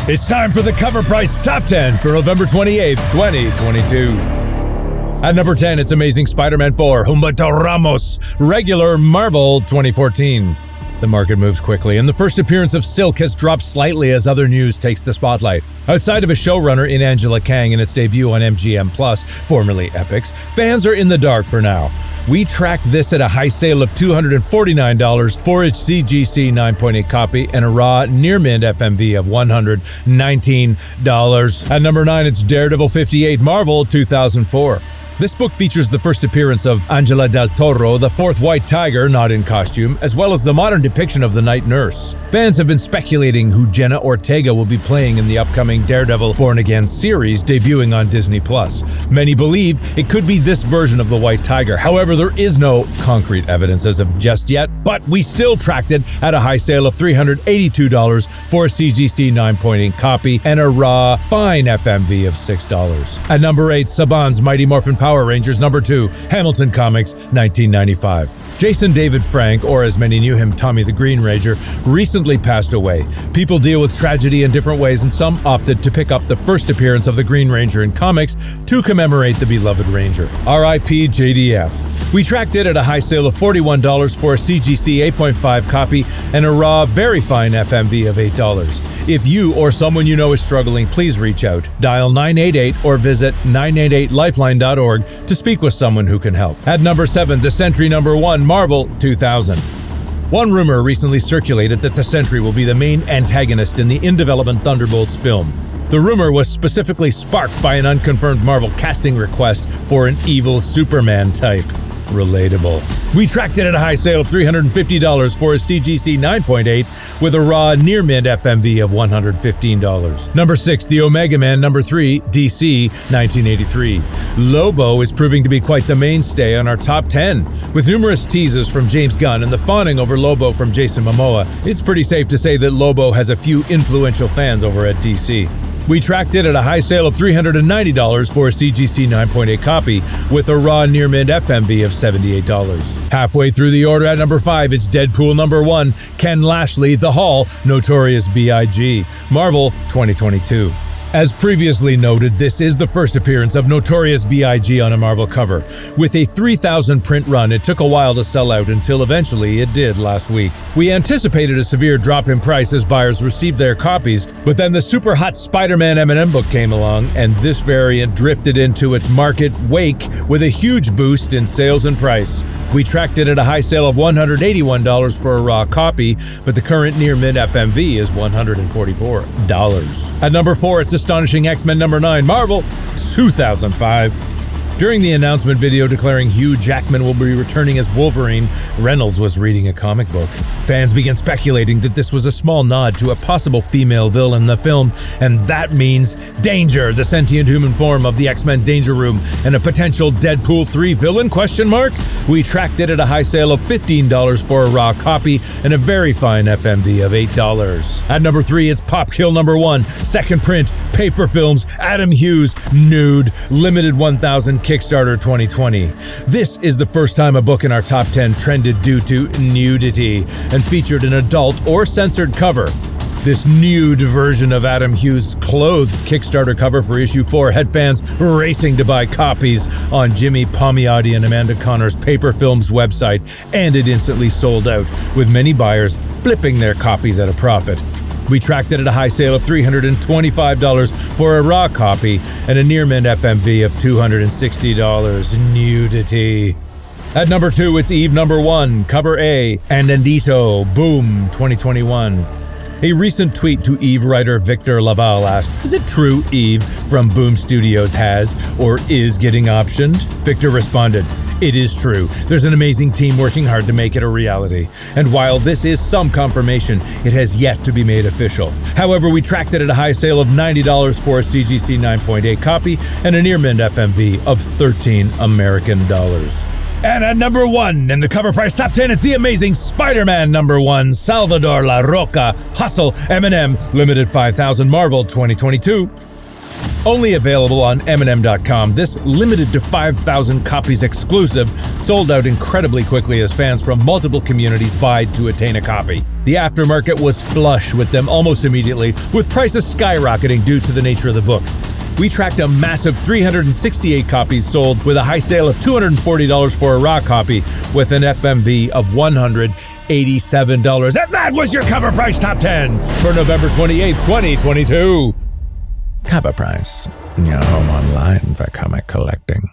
It's time for the Cover Price Top 10 for November 28th, 2022. At number 10, it's Amazing Spider-Man 4, Humberto Ramos, regular Marvel 2014. The market moves quickly, and the first appearance of Silk has dropped slightly as other news takes the spotlight. Outside of a showrunner in Angela Kang and its debut on MGM+, formerly Epix, fans are in the dark for now. We tracked this at a high sale of $249 for its CGC 9.8 copy and a raw near-mint FMV of $119. At number 9, it's Daredevil 58, Marvel 2004. This book features the first appearance of Angela del Toro, the fourth White Tiger, not in costume, as well as the modern depiction of the Night Nurse. Fans have been speculating who Jenna Ortega will be playing in the upcoming Daredevil Born Again series debuting on Disney+. Many believe it could be this version of the White Tiger. However, there is no concrete evidence as of just yet, but we still tracked it at a high sale of $382 for a CGC 9.8 copy and a raw fine FMV of $6. At number 8, Saban's Mighty Morphin Power Rangers number 2, Hamilton Comics, 1995. Jason David Frank, or as many knew him, Tommy the Green Ranger, recently passed away. People deal with tragedy in different ways, and some opted to pick up the first appearance of the Green Ranger in comics to commemorate the beloved Ranger. R.I.P. JDF. We tracked it at a high sale of $41 for a CGC 8.5 copy and a raw, very fine FMV of $8. If you or someone you know is struggling, please reach out. Dial 988 or visit 988lifeline.org to speak with someone who can help. At number 7, The Sentry number 1, Marvel 2000. One rumor recently circulated that the Sentry will be the main antagonist in the in-development Thunderbolts film. The rumor was specifically sparked by an unconfirmed Marvel casting request for an evil Superman type. Relatable. We tracked it at a high sale of $350 for a CGC 9.8 with a raw near-mint FMV of $115. Number 6, The Omega Man number 3, DC 1983. Lobo is proving to be quite the mainstay on our top 10. With numerous teases from James Gunn and the fawning over Lobo from Jason Momoa, it's pretty safe to say that Lobo has a few influential fans over at DC. We tracked it at a high sale of $390 for a CGC 9.8 copy with a raw near-mint FMV of $78. Halfway through the order at number 5, it's Deadpool number 1, Ken Lashley, The Hall, Notorious B.I.G., Marvel 2022. As previously noted, this is the first appearance of Notorious B.I.G. on a Marvel cover. With a 3,000 print run, it took a while to sell out until eventually it did last week. We anticipated a severe drop in price as buyers received their copies, but then the super hot Spider-Man M&M book came along, and this variant drifted into its market wake with a huge boost in sales and price. We tracked it at a high sale of $181 for a raw copy, but the current near-mint FMV is $144. At number 4, it's Astonishing X-Men number 9, Marvel 2005. During the announcement video declaring Hugh Jackman will be returning as Wolverine, Reynolds was reading a comic book. Fans began speculating that this was a small nod to a possible female villain in the film, and that means Danger, the sentient human form of the X-Men Danger Room, and a potential Deadpool 3 villain, ? We tracked it at a high sale of $15 for a raw copy and a very fine FMV of $8. At number 3, it's Pop Kill number 1, second print, paper films, Adam Hughes, nude, limited 1,000 Kickstarter 2020. This is the first time a book in our top 10 trended due to nudity and featured an adult or censored cover. This nude version of Adam Hughes' clothed Kickstarter cover for issue 4 had fans racing to buy copies on Jimmy Palmiotti and Amanda Connor's Paper Films website, and it instantly sold out, with many buyers flipping their copies at a profit. We tracked it at a high sale of $325 for a raw copy and a near-mint FMV of $260. Nudity. At number 2, it's Eve number 1, cover A, and Andito, Boom 2021. A recent tweet to Eve writer Victor Laval asked, "Is it true Eve from Boom Studios has or is getting optioned?" Victor responded, "It is true. There's an amazing team working hard to make it a reality. And while this is some confirmation, it has yet to be made official." However, we tracked it at a high sale of $90 for a CGC 9.8 copy and a near-mint FMV of $13 American. And at number 1 in the Cover Price Top 10 is The Amazing Spider-Man number 1, Salvador La Roca, Hustle, M&M, limited 5,000, Marvel 2022. Only available on M&M.com, this limited to 5,000 copies exclusive sold out incredibly quickly as fans from multiple communities vied to attain a copy. The aftermarket was flush with them almost immediately, with prices skyrocketing due to the nature of the book. We tracked a massive 368 copies sold with a high sale of $240 for a raw copy with an FMV of $187. And that was your Cover Price Top 10 for November 28th, 2022. Cover Price, your home online for comic collecting.